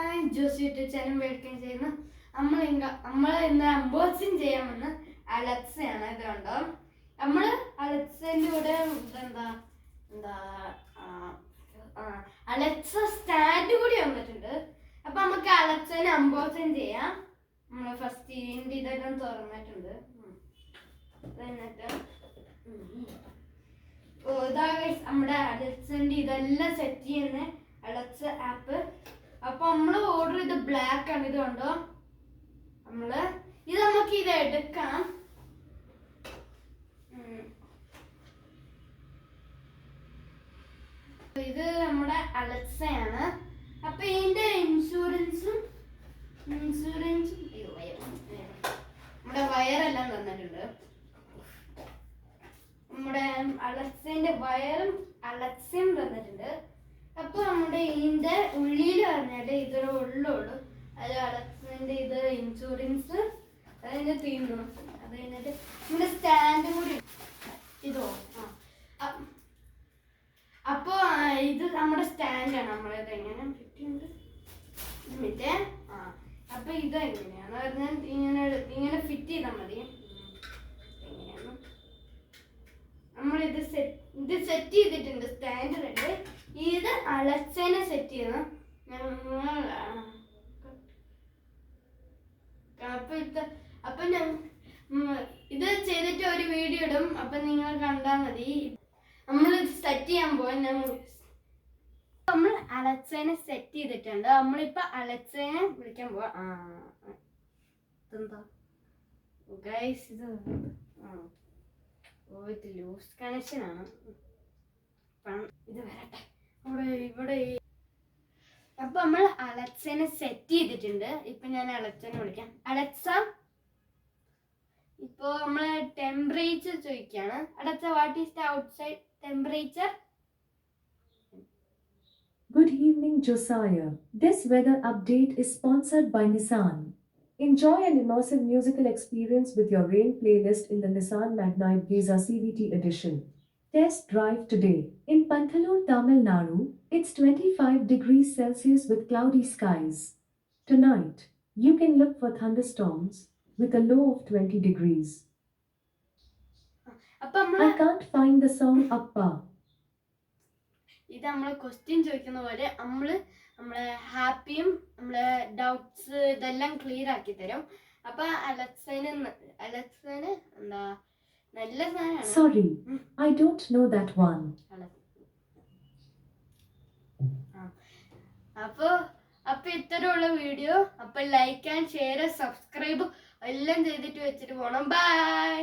Hi Jose YouTube channel welcome ചെയ്യുന്നു. നമ്മൾ ഇന്ന് അൺബോക്സിങ് ചെയ്യാമെന്ന് അലക്സയാണ്. ഇത് കണ്ടോ, നമ്മൾ അലക്സേൻ്റെ കൂടെ എന്താ എന്താ അലക്സ സ്റ്റാൻഡ് കൂടി വന്നിട്ടുണ്ട്. അപ്പൊ നമുക്ക് അലക്സേനെ അൺബോക്സിങ് ചെയ്യാം. നമ്മൾ ഫസ്റ്റ് ഇതിൻ്റെ ഇതെല്ലാം തുറന്നിട്ടുണ്ട്. എന്നിട്ട് നമ്മുടെ അലക്സേൻ്റെ ഇതെല്ലാം സെറ്റ് ചെയ്യുന്ന അലക്സ ആപ്പ്. അപ്പൊ നമ്മള് ഓർഡർ ചെയ്ത് ബ്ലാക്ക് ആണ്. ഇത് കണ്ടോ, നമുക്ക് ഇത് എടുക്കാം. ഇത് നമ്മുടെ അലക്സയാണ്. അപ്പൊ ഇതിന്റെ ഇൻഷുറൻസും നമ്മുടെ വയറെല്ലാം തന്നിട്ടുണ്ട്. നമ്മുടെ അലക്സേന്റെ വയറും അലക്സയും തന്നിട്ടുണ്ട്. അപ്പൊ നമ്മുടെ ഇതിന്റെ ഉള്ളിൽ പറഞ്ഞാല് ഇതൊരു ഉള്ളൂ. അത് അലക്സേന്റെ ഇത് ഇൻഷുറൻസ് അതിന്റെ തീർന്നു. അത് കഴിഞ്ഞിട്ട് നമ്മുടെ സ്റ്റാൻഡ് കൂടി ഇതോ. അപ്പൊ ഇത് നമ്മുടെ സ്റ്റാൻഡാണ്. നമ്മളിത് എങ്ങനെ ഫിറ്റുണ്ട് എന്നിട്ട് അപ്പൊ ഇത് എങ്ങനെയാന്ന് പറഞ്ഞാൽ ഇങ്ങനെ ഫിറ്റ് ചെയ്താൽ മതി. എങ്ങനെയാണ് നമ്മളിത് സെറ്റ് ചെയ്തിട്ടുണ്ട്. സ്റ്റാൻഡ് ഉണ്ട്. ഇത് അലക്സേനെ സെറ്റ് ചെയ്യണം. അപ്പൊ ഇത് ചെയ്തിട്ട് ഒരു വീഡിയോ ഇടും. അപ്പൊ നിങ്ങൾ കണ്ടാൽ മതി. നമ്മൾ സെറ്റ് ചെയ്യാൻ പോവാൻ നമ്മൾ അലക്സേനെ സെറ്റ് ചെയ്തിട്ടുണ്ട്. നമ്മളിപ്പോ അലക്സേനെ വിളിക്കാൻ പോവാ. ഇതെന്താ ഗൈസ്, ഇത് ലൂസ് കണക്ഷൻ ആണ്. ഇത് വരട്ടെ ഇവിടെ. അപ്പൊ നമ്മൾ അലക്സേനെ സെറ്റ് ചെയ്തിട്ടുണ്ട്. ഇപ്പൊ ഞാൻ അലക്സേനെ വിളിക്കാം. അലക്സ, ഇപ്പൊ നമ്മള് ടെമ്പറേച്ചർ ചോദിക്കാണ്. Alexa, what is the outside temperature? Good evening, Josiah. This weather update is sponsored by Nissan. Enjoy an immersive musical experience with your rain playlist in the Nissan Magnite Brezza CVT edition. Test drive today. In Panthalur, Tamil Nadu, it's 25 degrees Celsius with cloudy skies. Tonight, you can look for thunderstorms with a low of 20 degrees. I can't find the song Appa. ഇത് നമ്മള് question ചോദിക്കുന്ന പോലെ നമ്മളെ ഹാപ്പിയും നമ്മളെ doubts ഇതെല്ലാം clear ആക്കി തരും. അപ്പൊ അലക്സേന് എന്താ നല്ല സാധനമാണ്. Sorry, I don't know that one. അപ്പൊ ഇത്തരമുള്ള വീഡിയോ. അപ്പൊ ലൈക്ക് ആൻഡ് ഷെയർ സബ്സ്ക്രൈബ് എല്ലാം ചെയ്തിട്ട് വെച്ചിട്ട് പോണം. ബൈ.